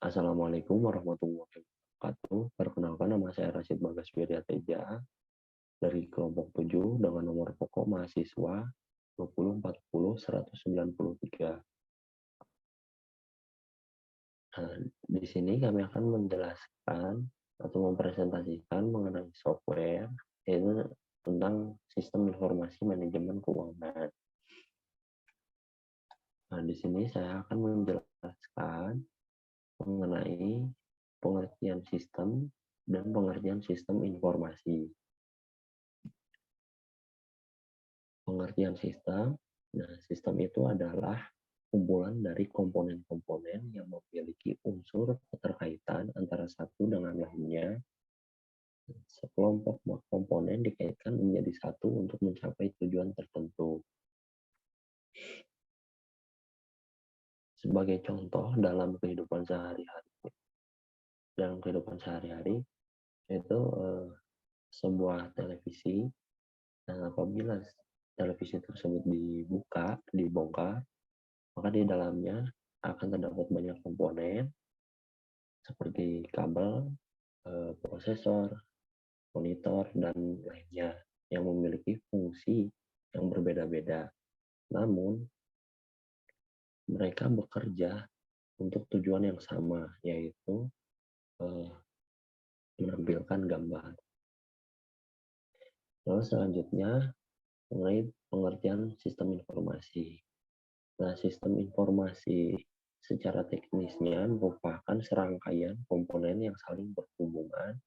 Assalamualaikum warahmatullahi wabarakatuh. Perkenalkan, nama saya Rasyid Bagas Wiryateja dari kelompok 7 dengan nomor pokok mahasiswa 2040-193. Nah, di sini kami akan menjelaskan atau mempresentasikan mengenai software, yaitu tentang sistem informasi manajemen keuangan. Nah, di sini saya akan menjelaskan mengenai pengertian sistem dan pengertian sistem informasi. Pengertian sistem, nah sistem itu adalah kumpulan dari komponen-komponen yang memiliki unsur keterkaitan antara satu dengan lainnya. Sekelompok komponen dikaitkan menjadi satu untuk mencapai tujuan tertentu. Sebagai contoh dalam kehidupan sehari-hari, yaitu sebuah televisi, dan apabila televisi tersebut dibongkar, maka di dalamnya akan terdapat banyak komponen seperti kabel, prosesor, monitor, dan lainnya yang memiliki fungsi yang berbeda-beda. Namun, mereka bekerja untuk tujuan yang sama, yaitu menampilkan gambar. Lalu selanjutnya, mengenai pengertian sistem informasi. Nah, sistem informasi secara teknisnya merupakan serangkaian komponen yang saling berhubungan,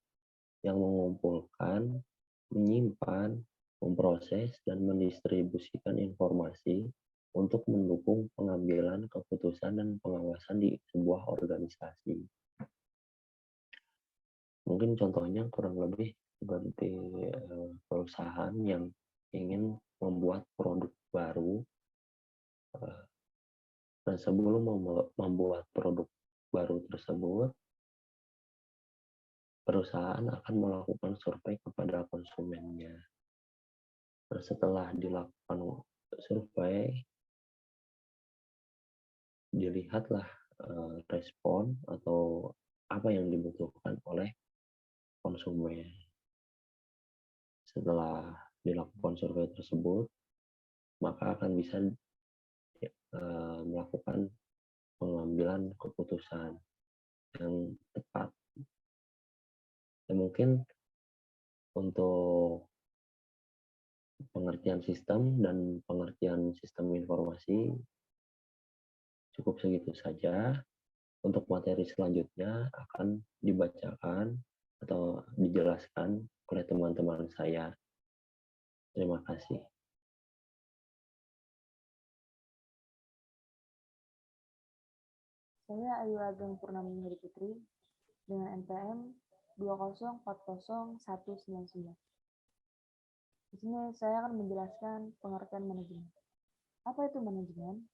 yang mengumpulkan, menyimpan, memproses, dan mendistribusikan informasi untuk mendukung pengambilan keputusan dan pengawasan di sebuah organisasi. Mungkin contohnya kurang lebih seperti perusahaan yang ingin membuat produk baru, dan sebelum membuat produk baru tersebut, perusahaan akan melakukan survei kepada konsumennya. Nah, setelah dilakukan survei, dilihatlah respon atau apa yang dibutuhkan oleh konsumen. Setelah dilakukan survei tersebut, maka akan bisa melakukan pengambilan keputusan yang tepat. Dan mungkin untuk pengertian sistem dan pengertian sistem informasi cukup segitu saja. Untuk materi selanjutnya akan dibacakan atau dijelaskan oleh teman-teman saya. Terima kasih. Saya Ayu Ageng Purnami Heri Putri dengan NPM 2040199. Di sini saya akan menjelaskan pengertian manajemen. Apa itu manajemen?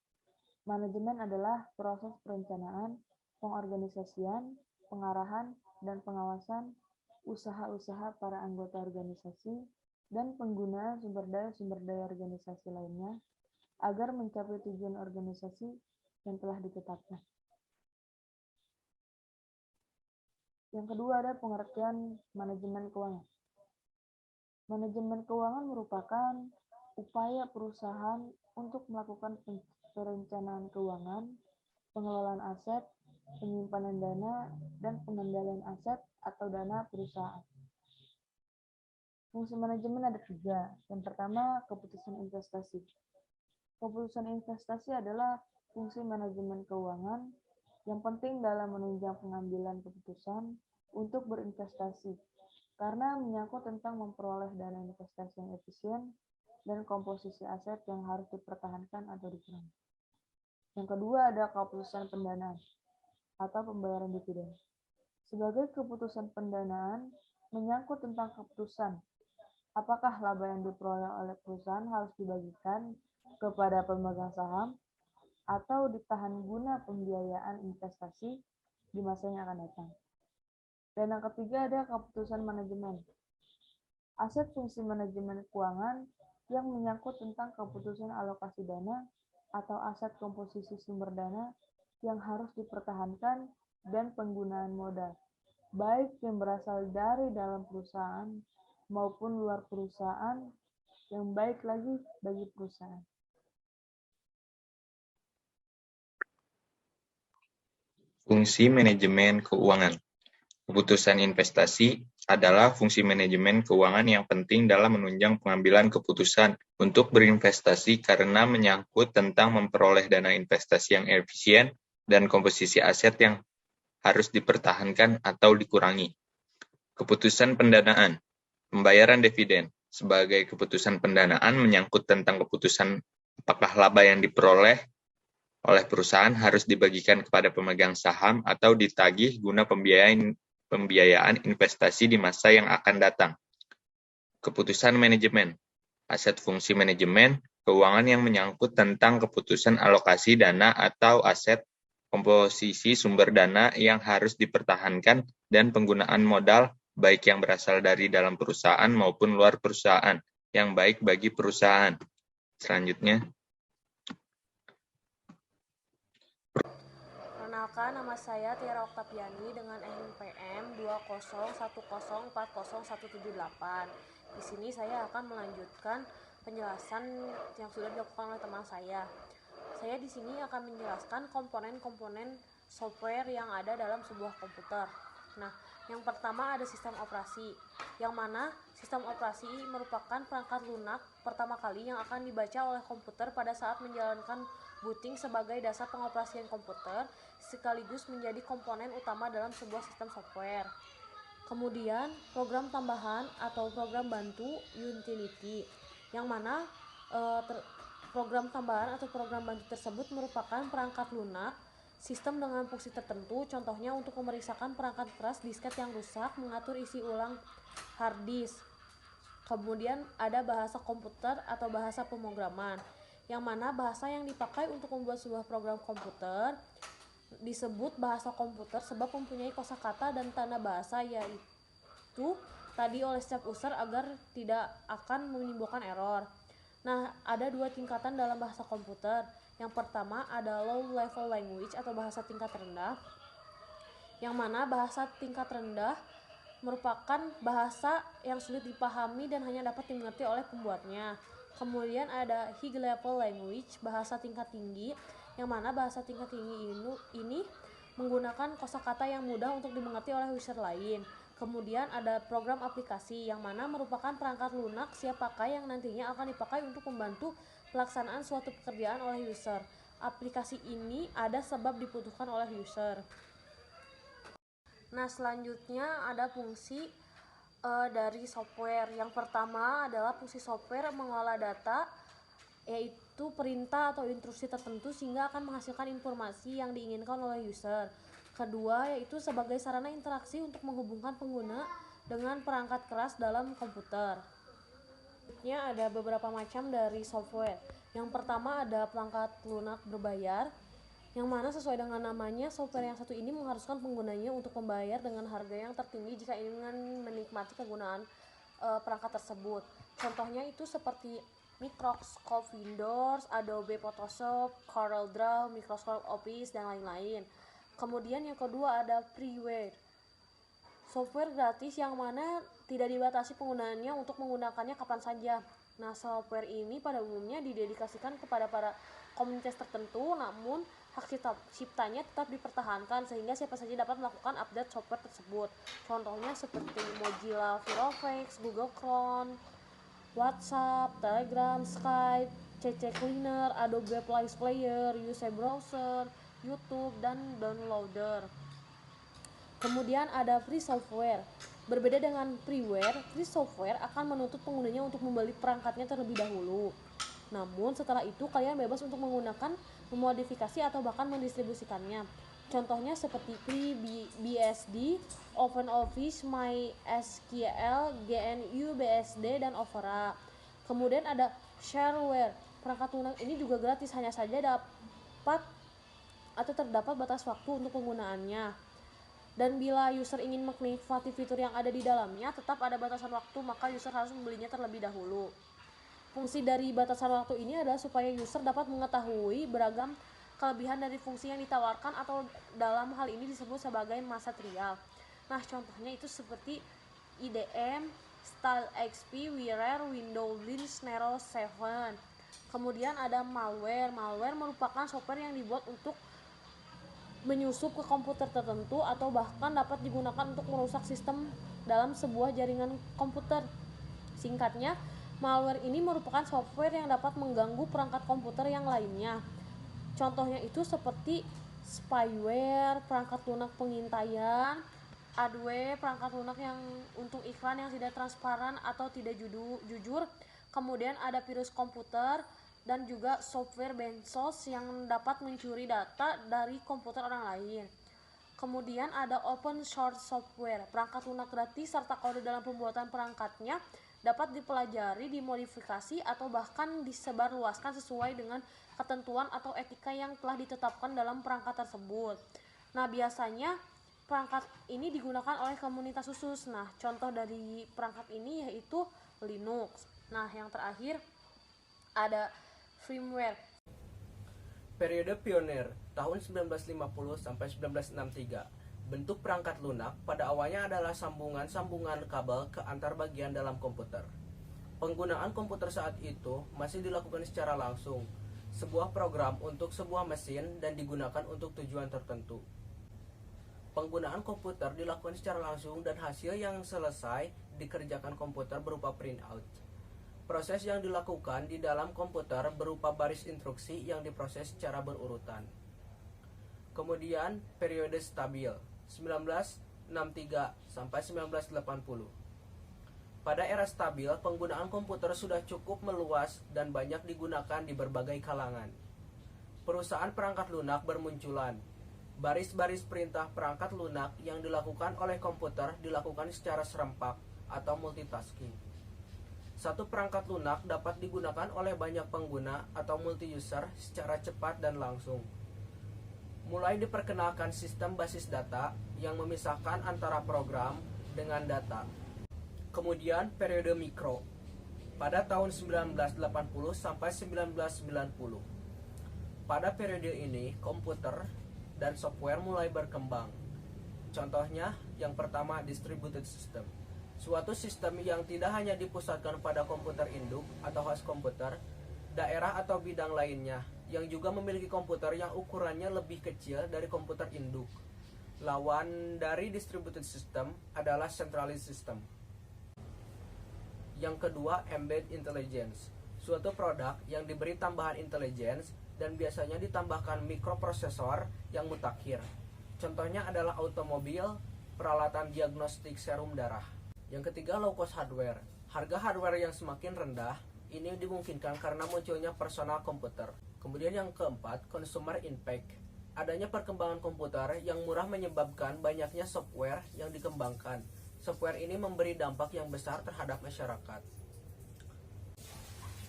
Manajemen adalah proses perencanaan, pengorganisasian, pengarahan, dan pengawasan usaha-usaha para anggota organisasi dan penggunaan sumber daya organisasi lainnya agar mencapai tujuan organisasi yang telah ditetapkan. Yang kedua ada pengertian manajemen keuangan. Manajemen keuangan merupakan upaya perusahaan untuk melakukan perencanaan keuangan, pengelolaan aset, penyimpanan dana, dan pengendalian aset atau dana perusahaan. Fungsi manajemen ada 3. Yang pertama, keputusan investasi. Keputusan investasi adalah fungsi manajemen keuangan yang penting dalam menunjang pengambilan keputusan untuk berinvestasi, karena menyangkut tentang memperoleh dana investasi yang efisien dan komposisi aset yang harus dipertahankan atau dikurangi. Yang kedua ada keputusan pendanaan atau pembayaran dividen. Sebagai keputusan pendanaan menyangkut tentang keputusan apakah laba yang diperoleh oleh perusahaan harus dibagikan kepada pemegang saham atau ditahan guna pembiayaan investasi di masa yang akan datang. Dan yang ketiga ada keputusan manajemen. Aset fungsi manajemen keuangan yang menyangkut tentang keputusan alokasi dana atau aset komposisi sumber dana yang harus dipertahankan dan penggunaan modal, baik yang berasal dari dalam perusahaan maupun luar perusahaan, yang baik lagi bagi perusahaan. Fungsi manajemen keuangan. Keputusan investasi adalah fungsi manajemen keuangan yang penting dalam menunjang pengambilan keputusan untuk berinvestasi karena menyangkut tentang memperoleh dana investasi yang efisien dan komposisi aset yang harus dipertahankan atau dikurangi. Keputusan pendanaan. Pembayaran dividen. Sebagai keputusan pendanaan menyangkut tentang keputusan apakah laba yang diperoleh oleh perusahaan harus dibagikan kepada pemegang saham atau ditagih guna pembiayaan investasi di masa yang akan datang. Keputusan manajemen. Aset fungsi manajemen keuangan yang menyangkut tentang keputusan alokasi dana atau aset, komposisi sumber dana yang harus dipertahankan, dan penggunaan modal baik yang berasal dari dalam perusahaan maupun luar perusahaan yang baik bagi perusahaan. Selanjutnya, perkenalkan, nama saya Tiara Oktaviani dengan NPM 201040178. Di sini saya akan melanjutkan penjelasan yang sudah dilakukan oleh teman saya. Saya di sini akan menjelaskan komponen-komponen software yang ada dalam sebuah komputer. Nah, yang pertama ada sistem operasi, yang mana sistem operasi merupakan perangkat lunak pertama kali yang akan dibaca oleh komputer pada saat menjalankan booting sebagai dasar pengoperasian komputer, sekaligus menjadi komponen utama dalam sebuah sistem software. Kemudian, program tambahan atau program bantu utility, yang mana program tambahan atau program bantu tersebut merupakan perangkat lunak sistem dengan fungsi tertentu, contohnya untuk memeriksakan perangkat keras disket yang rusak, mengatur isi ulang hard disk. Kemudian ada bahasa komputer atau bahasa pemrograman, yang mana bahasa yang dipakai untuk membuat sebuah program komputer disebut bahasa komputer sebab mempunyai kosakata dan tanda bahasa, yaitu tadi oleh setiap user agar tidak akan menimbulkan error. Nah, ada dua tingkatan dalam bahasa komputer. Yang pertama ada low level language atau bahasa tingkat rendah, yang mana bahasa tingkat rendah merupakan bahasa yang sulit dipahami dan hanya dapat dimengerti oleh pembuatnya. Kemudian ada high level language, bahasa tingkat tinggi, yang mana bahasa tingkat tinggi ini menggunakan kosakata yang mudah untuk dimengerti oleh user lain. Kemudian ada program aplikasi, yang mana merupakan perangkat lunak siap pakai yang nantinya akan dipakai untuk membantu pelaksanaan suatu pekerjaan oleh user. Aplikasi ini ada sebab dibutuhkan oleh user. Nah, selanjutnya ada fungsi dari software. Yang pertama adalah fungsi software mengolah data, yaitu perintah atau instruksi tertentu sehingga akan menghasilkan informasi yang diinginkan oleh user. Kedua, yaitu sebagai sarana interaksi untuk menghubungkan pengguna dengan perangkat keras dalam komputer. Selanjutnya ada beberapa macam dari software. Yang pertama ada perangkat lunak berbayar, yang mana sesuai dengan namanya, software yang satu ini mengharuskan penggunanya untuk membayar dengan harga yang tertinggi jika ingin menikmati kegunaan perangkat tersebut. Contohnya itu seperti Microsoft Windows, Adobe Photoshop, CorelDRAW, Microsoft Office, dan lain-lain. Kemudian yang kedua ada freeware, software gratis yang mana tidak dibatasi penggunaannya untuk menggunakannya kapan saja. Nah, software ini pada umumnya didedikasikan kepada para komunitas tertentu, namun hak ciptanya tetap dipertahankan sehingga siapa saja dapat melakukan update software tersebut. Contohnya seperti Mozilla Firefox, Google Chrome, WhatsApp, Telegram, Skype, CC Cleaner, Adobe Flash Player, UC Browser, YouTube, dan Downloader. Kemudian ada free software. Berbeda dengan freeware, free software akan menuntut penggunanya untuk membeli perangkatnya terlebih dahulu. Namun setelah itu kalian bebas untuk menggunakan, memodifikasi, atau bahkan mendistribusikannya. Contohnya seperti FreeBSD, OpenOffice, MySQL, GNU BSD, dan Opera. Kemudian ada shareware. Perangkat lunak ini juga gratis, hanya saja dapat atau terdapat batas waktu untuk penggunaannya. Dan bila user ingin menikmati fitur yang ada di dalamnya, tetap ada batasan waktu, maka user harus membelinya terlebih dahulu. Fungsi dari batasan waktu ini adalah supaya user dapat mengetahui beragam kelebihan dari fungsi yang ditawarkan atau dalam hal ini disebut sebagai massa trial. Nah, contohnya itu seperti IDM, Style XP, WinRAR, Windows Linux, Nero 7. Kemudian ada malware. Malware merupakan software yang dibuat untuk menyusup ke komputer tertentu atau bahkan dapat digunakan untuk merusak sistem dalam sebuah jaringan komputer. Singkatnya, malware ini merupakan software yang dapat mengganggu perangkat komputer yang lainnya. Contohnya itu seperti spyware, perangkat lunak pengintaian, adware, perangkat lunak yang untuk iklan yang tidak transparan atau tidak jujur. Kemudian ada virus komputer dan juga software bansos yang dapat mencuri data dari komputer orang lain. Kemudian ada open source software, perangkat lunak gratis serta kode dalam pembuatan perangkatnya dapat dipelajari, dimodifikasi, atau bahkan disebarluaskan sesuai dengan ketentuan atau etika yang telah ditetapkan dalam perangkat tersebut. Nah, biasanya perangkat ini digunakan oleh komunitas khusus. Nah, contoh dari perangkat ini yaitu Linux. Nah, yang terakhir ada firmware. Periode pionir tahun 1950 sampai 1963. Bentuk perangkat lunak pada awalnya adalah sambungan-sambungan kabel ke antar bagian dalam komputer. Penggunaan komputer saat itu masih dilakukan secara langsung, sebuah program untuk sebuah mesin dan digunakan untuk tujuan tertentu. Penggunaan komputer dilakukan secara langsung dan hasil yang selesai dikerjakan komputer berupa printout. Proses yang dilakukan di dalam komputer berupa baris instruksi yang diproses secara berurutan. Kemudian periode stabil 1963 sampai 1980. Pada era stabil, penggunaan komputer sudah cukup meluas dan banyak digunakan di berbagai kalangan. Perusahaan perangkat lunak bermunculan. Baris-baris perintah perangkat lunak yang dilakukan oleh komputer dilakukan secara serempak atau multitasking. Satu perangkat lunak dapat digunakan oleh banyak pengguna atau multi-user secara cepat dan langsung. Mulai diperkenalkan sistem basis data yang memisahkan antara program dengan data. Kemudian periode mikro pada tahun 1980 sampai 1990. Pada periode ini, komputer dan software mulai berkembang. Contohnya, yang pertama distributed system. Suatu sistem yang tidak hanya dipusatkan pada komputer induk atau host komputer, daerah atau bidang lainnya, yang juga memiliki komputer yang ukurannya lebih kecil dari komputer induk. Lawan dari distributed system adalah centralized system. Yang kedua, embedded intelligence. Suatu produk yang diberi tambahan intelligence dan biasanya ditambahkan mikroprosesor yang mutakhir. Contohnya adalah automobil, peralatan diagnostik serum darah. Yang ketiga, low cost hardware. Harga hardware yang semakin rendah ini dimungkinkan karena munculnya personal komputer. Kemudian yang keempat, consumer impact. Adanya perkembangan komputer yang murah menyebabkan banyaknya software yang dikembangkan. Software ini memberi dampak yang besar terhadap masyarakat.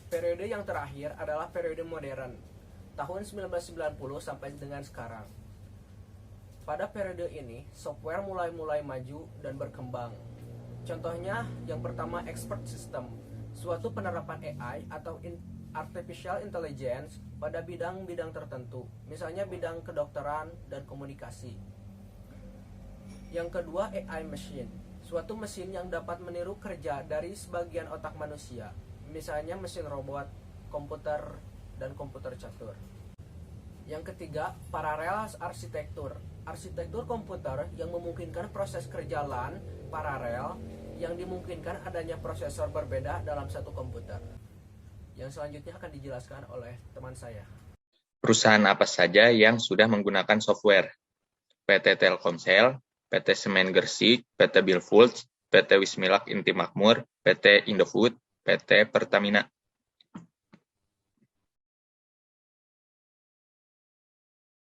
Periode yang terakhir adalah periode modern, tahun 1990 sampai dengan sekarang. Pada periode ini, software mulai maju dan berkembang. Contohnya, yang pertama expert system, suatu penerapan AI atau artificial intelligence pada bidang-bidang tertentu, misalnya bidang kedokteran dan komunikasi. Yang kedua, AI machine, suatu mesin yang dapat meniru kerja dari sebagian otak manusia, misalnya mesin robot, komputer, dan komputer catur. Yang ketiga, parallel arsitektur, arsitektur komputer yang memungkinkan proses kerja LAN paralel yang dimungkinkan adanya prosesor berbeda dalam satu komputer. Yang selanjutnya akan dijelaskan oleh teman saya. Perusahaan apa saja yang sudah menggunakan software? PT Telkomsel, PT Semen Gresik, PT Bilfults, PT Wismilak Inti Makmur, PT Indofood, PT Pertamina.